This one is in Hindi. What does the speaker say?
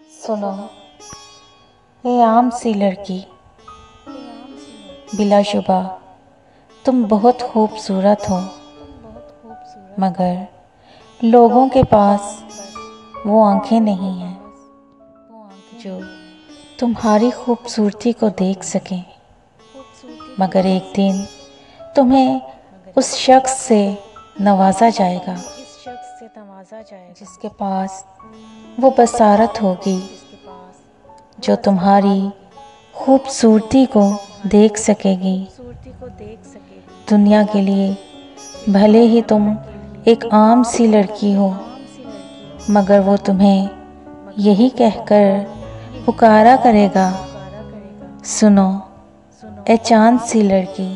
सुनो, ये आम सी लड़की, बिलाशुबा तुम बहुत खूबसूरत हो, मगर लोगों के पास वो आंखें नहीं हैं जो तुम्हारी खूबसूरती को देख सकें। मगर एक दिन तुम्हें उस शख्स से नवाजा जाएगा जिसके पास वो बसारत होगी, जो तुम्हारी खूबसूरती को देख सकेगी। दुनिया के लिए भले ही तुम एक आम सी लड़की हो, मगर वो तुम्हें यही कहकर पुकारा करेगा, सुनो ए चांद सी लड़की।